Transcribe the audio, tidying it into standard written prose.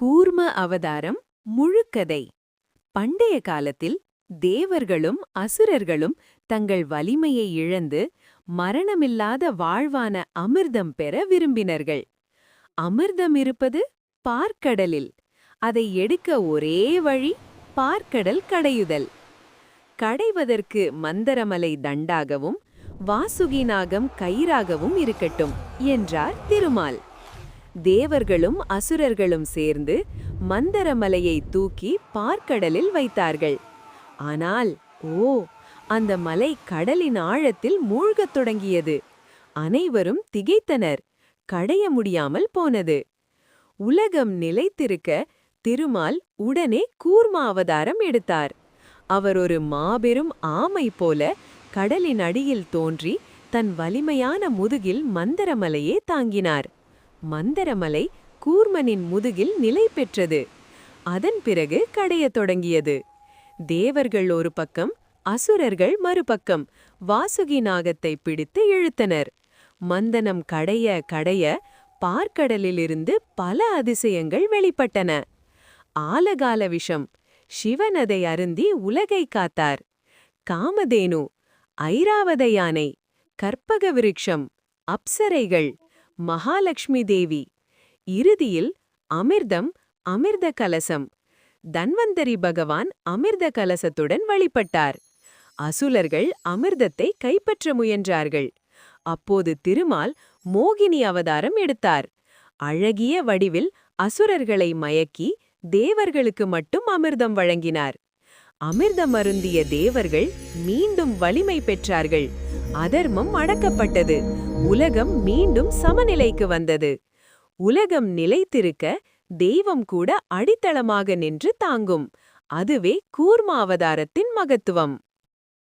கூர்ம அவதாரம் முழுக்கதை. பண்டைய காலத்தில் தேவர்களும் அசுரர்களும் தங்கள் வலிமையை இழந்து மரணமில்லாத வாழ்வான அமிர்தம் பெற விரும்பினர்கள். அமிர்தம் இருப்பது பாற்கடலில். அதை எடுக்க ஒரே வழி பாற்கடல் கடையுதல். கடைவதற்கு மந்தரமலை தண்டாகவும் வாசுகி நாகம் கயிறாகவும் இருக்கட்டும் என்றார் திருமால். தேவர்களும் அசுரர்களும் சேர்ந்து மந்தரமலையை தூக்கி பாற்கடலில் வைத்தார்கள். ஆனால் அந்த மலை கடலின் ஆழத்தில் மூழ்கத் தொடங்கியது. அனைவரும் திகைத்தனர். கடைய முடியாமல் போனது. உலகம் நிலைத்திருக்க திருமால் உடனே கூர்ம அவதாரம் எடுத்தார். அவர் ஒரு மாபெரும் ஆமை போல கடலின் அடியில் தோன்றி தன் வலிமையான முதுகில் மந்தரமலையே தாங்கினார். மந்தரமலை கூர்மனின் முதுகில் நிலை பெற்றது. அதன் பிறகு கடையத் தொடங்கியது. தேவர்கள் ஒரு பக்கம், அசுரர்கள் மறுபக்கம் வாசுகி நாகத்தை பிடித்து இழுத்தனர். மந்தனம் கடைய கடைய பாற்கடலிலிருந்து பல அதிசயங்கள் வெளிப்பட்டன. ஆலகால விஷம். சிவன் அதை அருந்தி உலகை காத்தார். காமதேனு, ஐராவத யானை, கற்பக விருட்சம், அப்சரைகள், மகாலட்சுமி தேவி. இறுதியில் அமிர்தம், அமிர்த கலசம். தன்வந்தரி பகவான் அமிர்த கலசத்துடன் வழிபட்டார். அசுரர்கள் அமிர்தத்தை கைப்பற்ற முயன்றார்கள். அப்போது திருமால் மோகினி அவதாரம் எடுத்தார். அழகிய வடிவில் அசுரர்களை மயக்கி தேவர்களுக்கு மட்டும் அமிர்தம் வழங்கினார். அமிர்தம் அருந்திய தேவர்கள் மீண்டும் வலிமை பெற்றார்கள். அதர்மம் அடக்கப்பட்டது. உலகம் மீண்டும் சமநிலைக்கு வந்தது. உலகம் நிலைத்திருக்க தெய்வம் கூட அடித்தளமாக நின்று தாங்கும். அதுவே கூர்ம அவதாரத்தின் மகத்துவம்.